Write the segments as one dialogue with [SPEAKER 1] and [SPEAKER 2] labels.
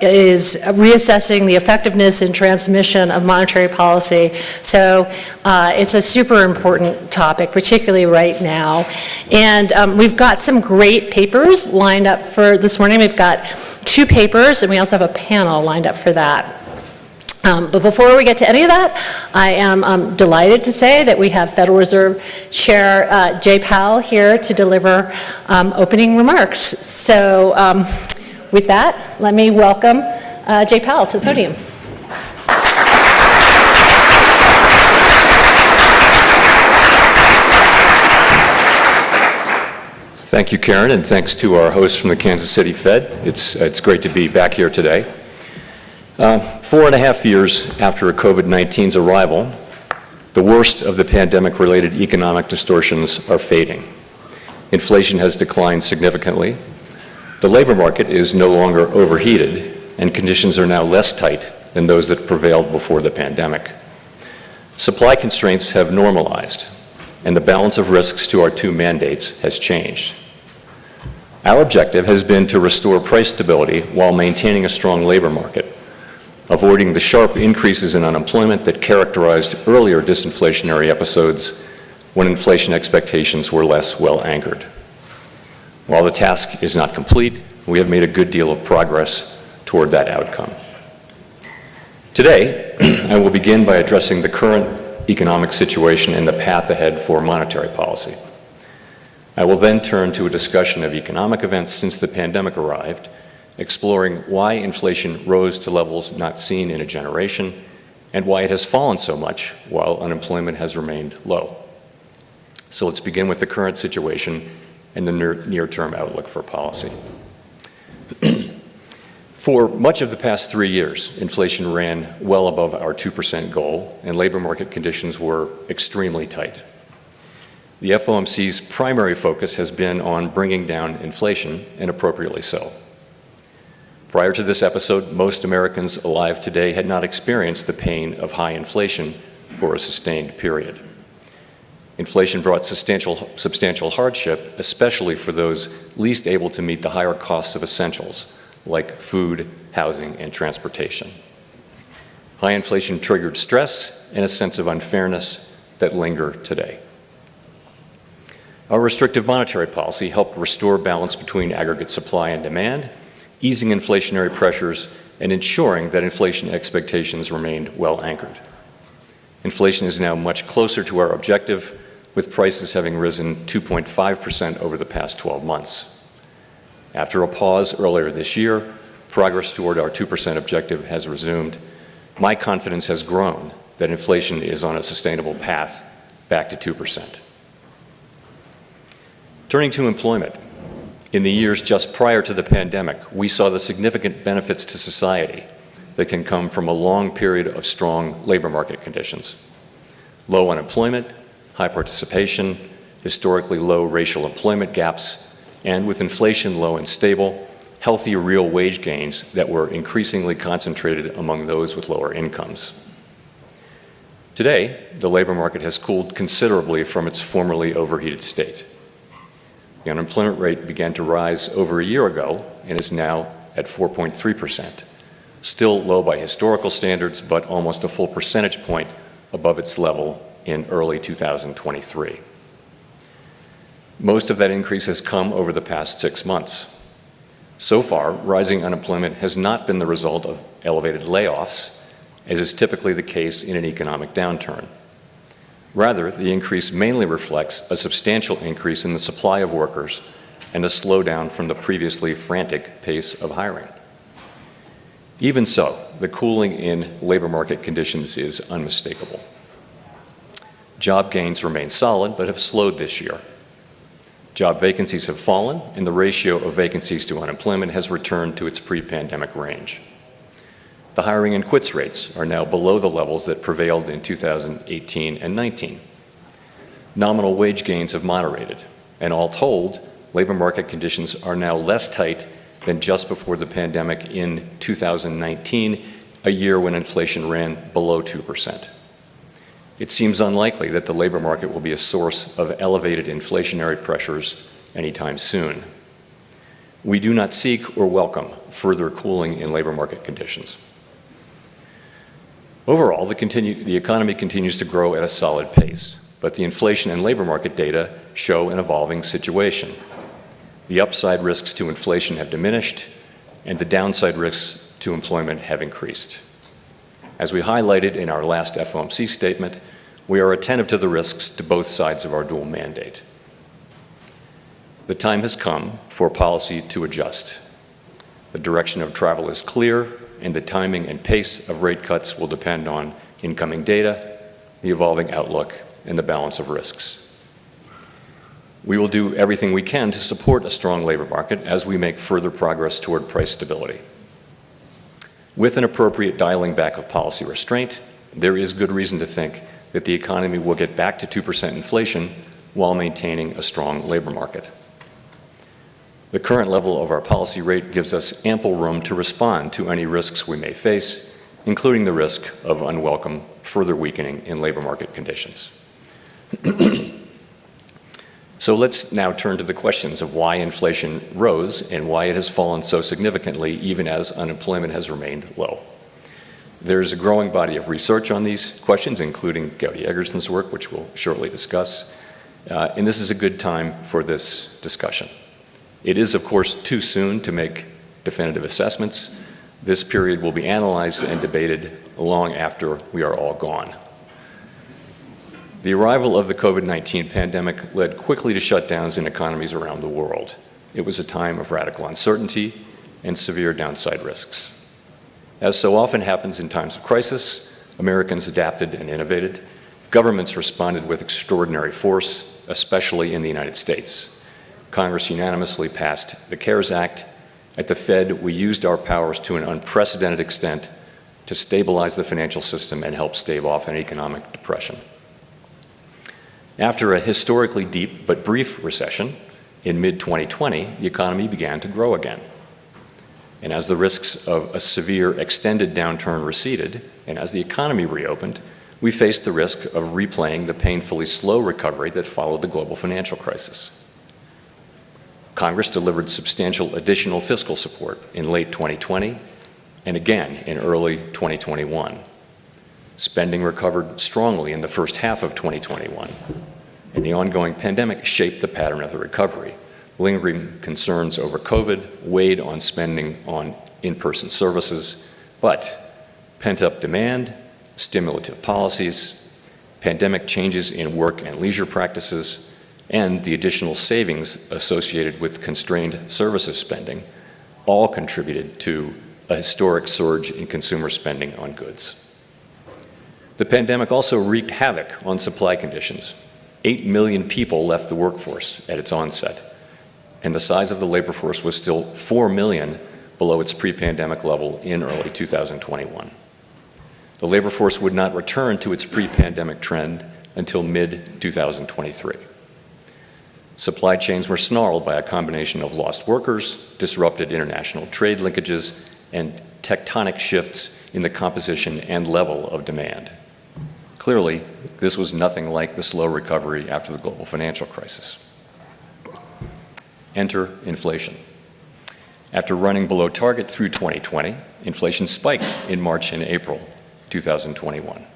[SPEAKER 1] is reassessing the effectiveness and transmission of monetary policy. So it's a super important topic, particularly right now. And we've got some great papers lined up for this morning. We've got 2 papers, and we also have a panel lined up for that. But before we get to any of that, I am delighted to say that we have Federal Reserve Chair Jay Powell here to deliver opening remarks. So with that, let me welcome Jay Powell to the podium.
[SPEAKER 2] Thank you, Karen, and thanks to our hosts from the Kansas City Fed. It's great to be back here today. 4.5 years after COVID-19's arrival, the worst of the pandemic-related economic distortions are fading. Inflation has declined significantly. The labor market is no longer overheated, and conditions are now less tight than those that prevailed before the pandemic. Supply constraints have normalized, and the balance of risks to our 2 mandates has changed. Our objective has been to restore price stability while maintaining a strong labor market, avoiding the sharp increases in unemployment that characterized earlier disinflationary episodes when inflation expectations were less well anchored. While the task is not complete, we have made a good deal of progress toward that outcome. Today, I will begin by addressing the current economic situation and the path ahead for monetary policy. I will then turn to a discussion of economic events since the pandemic arrived, exploring why inflation rose to levels not seen in a generation and why it has fallen so much while unemployment has remained low. So let's begin with the current situation and the near-term outlook for policy. For much of the past 3 years, inflation ran well above our 2% goal, and labor market conditions were extremely tight. The FOMC's primary focus has been on bringing down inflation, and appropriately so. Prior to this episode, most Americans alive today had not experienced the pain of high inflation for a sustained period. Inflation brought substantial hardship, especially for those least able to meet the higher costs of essentials, like food, housing, and transportation. High inflation triggered stress and a sense of unfairness that linger today. Our restrictive monetary policy helped restore balance between aggregate supply and demand, easing inflationary pressures and ensuring that inflation expectations remained well anchored. Inflation is now much closer to our objective, with prices having risen 2.5% over the past 12 months. After a pause earlier this year, progress toward our 2% objective has resumed. My confidence has grown that inflation is on a sustainable path back to 2%. Turning to employment, in the years just prior to the pandemic, we saw the significant benefits to society that can come from a long period of strong labor market conditions. Low unemployment, high participation, historically low racial employment gaps, and with inflation low and stable, healthy real wage gains that were increasingly concentrated among those with lower incomes. Today, the labor market has cooled considerably from its formerly overheated state. The unemployment rate began to rise over a year ago and is now at 4.3%, still low by historical standards, but almost a full percentage point above its level in early 2023. Most of that increase has come over the past 6 months. So far, rising unemployment has not been the result of elevated layoffs, as is typically the case in an economic downturn. Rather, the increase mainly reflects a substantial increase in the supply of workers and a slowdown from the previously frantic pace of hiring. Even so, the cooling in labor market conditions is unmistakable. Job gains remain solid, but have slowed this year. Job vacancies have fallen, and the ratio of vacancies to unemployment has returned to its pre-pandemic range. The hiring and quits rates are now below the levels that prevailed in 2018 and 19. Nominal wage gains have moderated, and all told, labor market conditions are now less tight than just before the pandemic in 2019, a year when inflation ran below 2%. It seems unlikely that the labor market will be a source of elevated inflationary pressures anytime soon. We do not seek or welcome further cooling in labor market conditions. Overall, the economy continues to grow at a solid pace, but the inflation and labor market data show an evolving situation. The upside risks to inflation have diminished, and the downside risks to employment have increased. As we highlighted in our last FOMC statement, we are attentive to the risks to both sides of our dual mandate. The time has come for policy to adjust. The direction of travel is clear, and the timing and pace of rate cuts will depend on incoming data, the evolving outlook, and the balance of risks. We will do everything we can to support a strong labor market as we make further progress toward price stability. With an appropriate dialing back of policy restraint, there is good reason to think that the economy will get back to 2% inflation while maintaining a strong labor market. The current level of our policy rate gives us ample room to respond to any risks we may face, including the risk of unwelcome further weakening in labor market conditions. So let's now turn to the questions of why inflation rose and why it has fallen so significantly even as unemployment has remained low. There's a growing body of research on these questions, including Gowdy Eggerson's work, which we'll shortly discuss, and this is a good time for this discussion. It is, of course, too soon to make definitive assessments. This period will be analyzed and debated long after we are all gone. The arrival of the COVID-19 pandemic led quickly to shutdowns in economies around the world. It was a time of radical uncertainty and severe downside risks. As so often happens in times of crisis, Americans adapted and innovated. Governments responded with extraordinary force, especially in the United States. Congress unanimously passed the CARES Act. At the Fed, we used our powers to an unprecedented extent to stabilize the financial system and help stave off an economic depression. After a historically deep but brief recession, in mid-2020, the economy began to grow again. And as the risks of a severe extended downturn receded, and as the economy reopened, we faced the risk of replaying the painfully slow recovery that followed the global financial crisis. Congress delivered substantial additional fiscal support in late 2020 and again in early 2021. Spending recovered strongly in the first half of 2021, and the ongoing pandemic shaped the pattern of the recovery. Lingering concerns over COVID weighed on spending on in-person services, but pent-up demand, stimulative policies, pandemic changes in work and leisure practices, and the additional savings associated with constrained services spending all contributed to a historic surge in consumer spending on goods. The pandemic also wreaked havoc on supply conditions. 8 million people left the workforce at its onset, and the size of the labor force was still 4 million below its pre-pandemic level in early 2021. The labor force would not return to its pre-pandemic trend until mid-2023. Supply chains were snarled by a combination of lost workers, disrupted international trade linkages, and tectonic shifts in the composition and level of demand. Clearly, this was nothing like the slow recovery after the global financial crisis. Enter inflation. After running below target through 2020, inflation spiked in March and April 2021.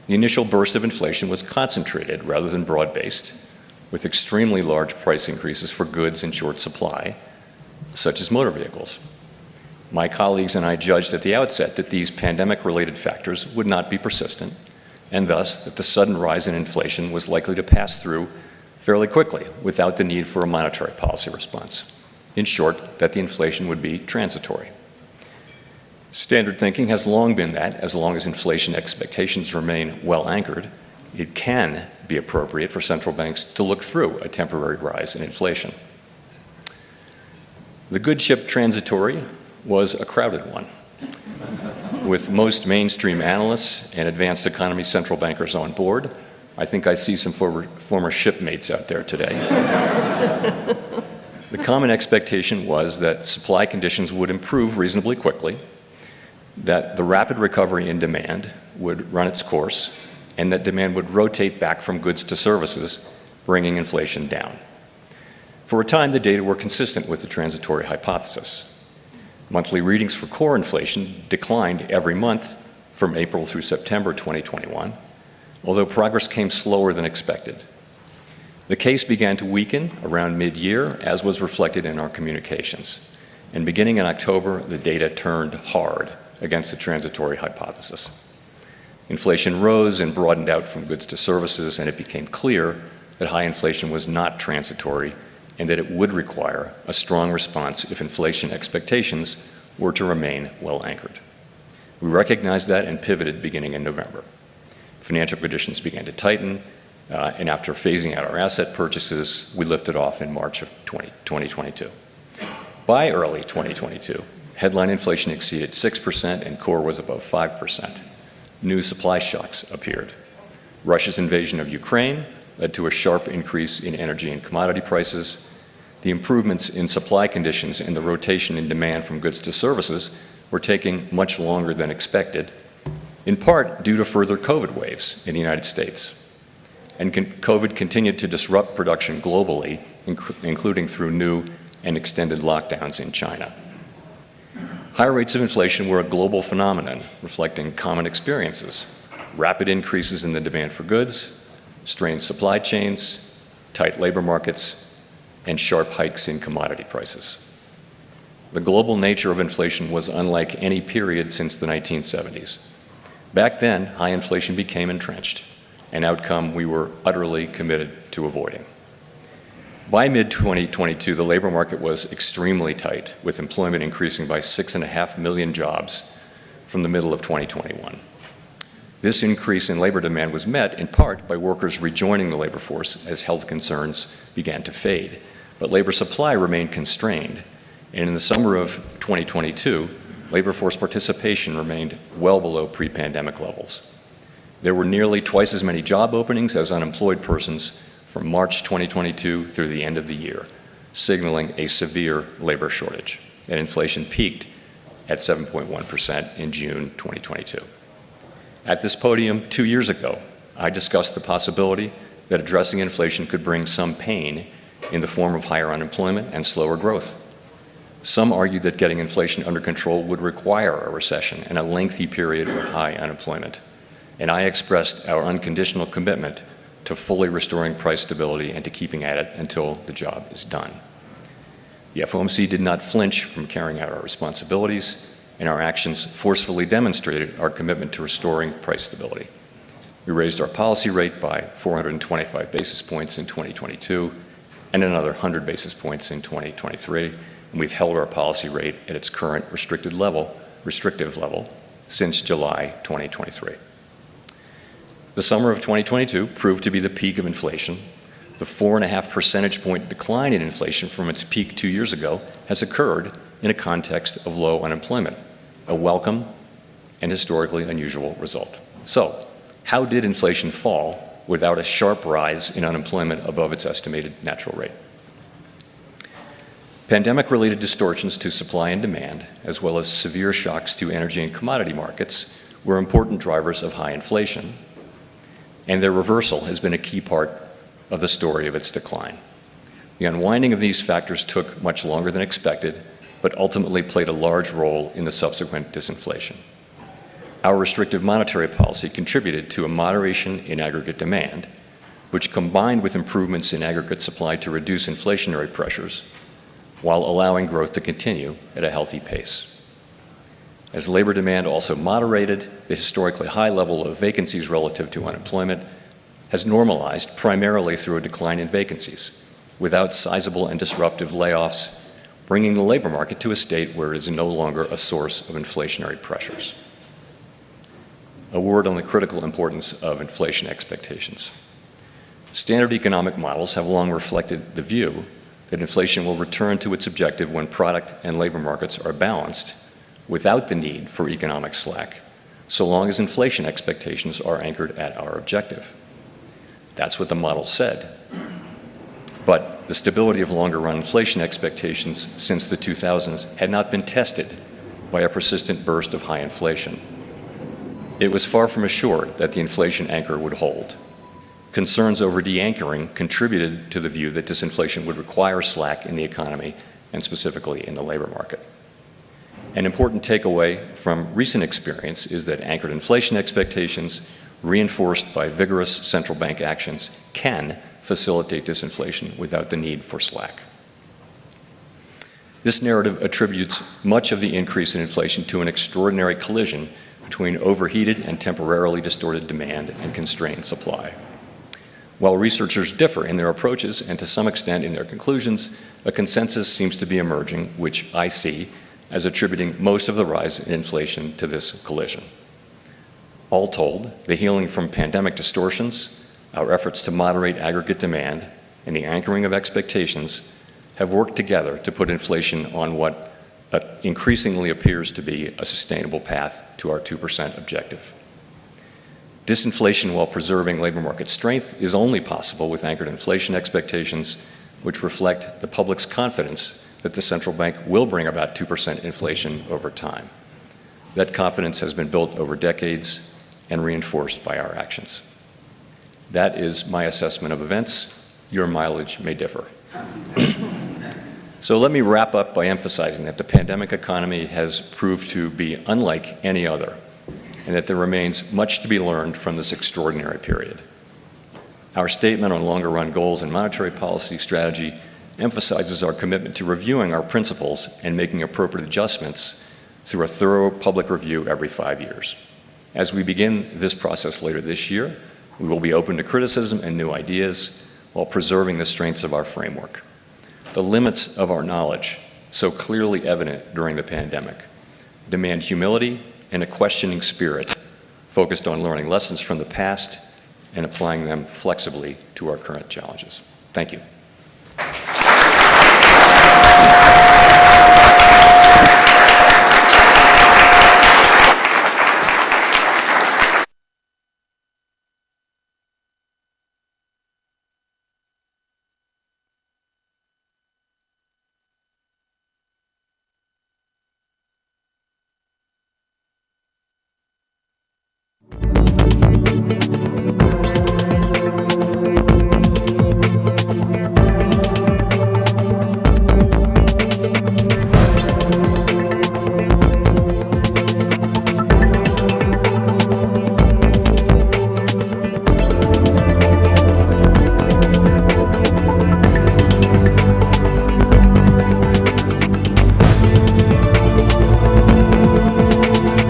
[SPEAKER 2] The initial burst of inflation was concentrated rather than broad-based, with extremely large price increases for goods in short supply, such as motor vehicles. My colleagues and I judged at the outset that these pandemic-related factors would not be persistent, and thus that the sudden rise in inflation was likely to pass through fairly quickly without the need for a monetary policy response. In short, that the inflation would be transitory. Standard thinking has long been that, as long as inflation expectations remain well anchored, it can be appropriate for central banks to look through a temporary rise in inflation. The good ship transitory was a crowded one, with most mainstream analysts and advanced economy central bankers on board. I think I see some former shipmates out there today. The common expectation was that supply conditions would improve reasonably quickly, that the rapid recovery in demand would run its course, and that demand would rotate back from goods to services, bringing inflation down. For a time, the data were consistent with the transitory hypothesis. Monthly readings for core inflation declined every month from April through September 2021, although progress came slower than expected. The case began to weaken around mid-year, as was reflected in our communications. And beginning in October, the data turned hard against the transitory hypothesis. Inflation rose and broadened out from goods to services, and it became clear that high inflation was not transitory and that it would require a strong response if inflation expectations were to remain well anchored. We recognized that and pivoted beginning in November. Financial conditions began to tighten, and after phasing out our asset purchases, we lifted off in March of 2022. By early 2022, headline inflation exceeded 6% and core was above 5%. New supply shocks appeared. Russia's invasion of Ukraine led to a sharp increase in energy and commodity prices. The improvements in supply conditions and the rotation in demand from goods to services were taking much longer than expected, in part due to further COVID waves in the United States. And COVID continued to disrupt production globally, including through new and extended lockdowns in China. Higher rates of inflation were a global phenomenon reflecting common experiences: rapid increases in the demand for goods, strained supply chains, tight labor markets, and sharp hikes in commodity prices. The global nature of inflation was unlike any period since the 1970s. Back then, high inflation became entrenched, an outcome we were utterly committed to avoiding. By mid-2022, the labor market was extremely tight, with employment increasing by 6.5 million jobs from the middle of 2021. This increase in labor demand was met in part by workers rejoining the labor force as health concerns began to fade, but labor supply remained constrained, and in the summer of 2022, labor force participation remained well below pre-pandemic levels. There were nearly twice as many job openings as unemployed persons from March 2022 through the end of the year, signaling a severe labor shortage, and inflation peaked at 7.1% in June 2022. At this podium 2 years ago, I discussed the possibility that addressing inflation could bring some pain in the form of higher unemployment and slower growth. Some argued that getting inflation under control would require a recession and a lengthy period of high unemployment, and I expressed our unconditional commitment to fully restoring price stability and to keeping at it until the job is done. The FOMC did not flinch from carrying out our responsibilities, and our actions forcefully demonstrated our commitment to restoring price stability. We raised our policy rate by 425 basis points in 2022 and another 100 basis points in 2023, and we've held our policy rate at its current restrictive level since July 2023. The summer of 2022 proved to be the peak of inflation. The 4.5 percentage point decline in inflation from its peak 2 years ago has occurred in a context of low unemployment, a welcome and historically unusual result. So, how did inflation fall without a sharp rise in unemployment above its estimated natural rate? Pandemic-related distortions to supply and demand, as well as severe shocks to energy and commodity markets, were important drivers of high inflation, and their reversal has been a key part of the story of its decline. The unwinding of these factors took much longer than expected, but ultimately played a large role in the subsequent disinflation. Our restrictive monetary policy contributed to a moderation in aggregate demand, which combined with improvements in aggregate supply to reduce inflationary pressures, while allowing growth to continue at a healthy pace. As labor demand also moderated, the historically high level of vacancies relative to unemployment has normalized primarily through a decline in vacancies, without sizable and disruptive layoffs, bringing the labor market to a state where it is no longer a source of inflationary pressures. A word on the critical importance of inflation expectations. Standard economic models have long reflected the view that inflation will return to its objective when product and labor markets are balanced, without the need for economic slack, so long as inflation expectations are anchored at our objective. That's what the model said. But the stability of longer-run inflation expectations since the 2000s had not been tested by a persistent burst of high inflation. It was far from assured that the inflation anchor would hold. Concerns over de-anchoring contributed to the view that disinflation would require slack in the economy and specifically in the labor market. An important takeaway from recent experience is that anchored inflation expectations, reinforced by vigorous central bank actions, can facilitate disinflation without the need for slack. This narrative attributes much of the increase in inflation to an extraordinary collision between overheated and temporarily distorted demand and constrained supply. While researchers differ in their approaches and to some extent in their conclusions, a consensus seems to be emerging, which I see as attributing most of the rise in inflation to this collision. All told, the healing from pandemic distortions, our efforts to moderate aggregate demand, and the anchoring of expectations have worked together to put inflation on what increasingly appears to be a sustainable path to our 2% objective. Disinflation while preserving labor market strength is only possible with anchored inflation expectations, which reflect the public's confidence that the central bank will bring about 2% inflation over time. That confidence has been built over decades and reinforced by our actions. That is my assessment of events. Your mileage may differ. So let me wrap up by emphasizing that the pandemic economy has proved to be unlike any other, and that there remains much to be learned from this extraordinary period. Our statement on longer-run goals and monetary policy strategy emphasizes our commitment to reviewing our principles and making appropriate adjustments through a thorough public review every 5 years. As we begin this process later this year, we will be open to criticism and new ideas while preserving the strengths of our framework. The limits of our knowledge, so clearly evident during the pandemic, demand humility and a questioning spirit focused on learning lessons from the past and applying them flexibly to our current challenges. Thank you.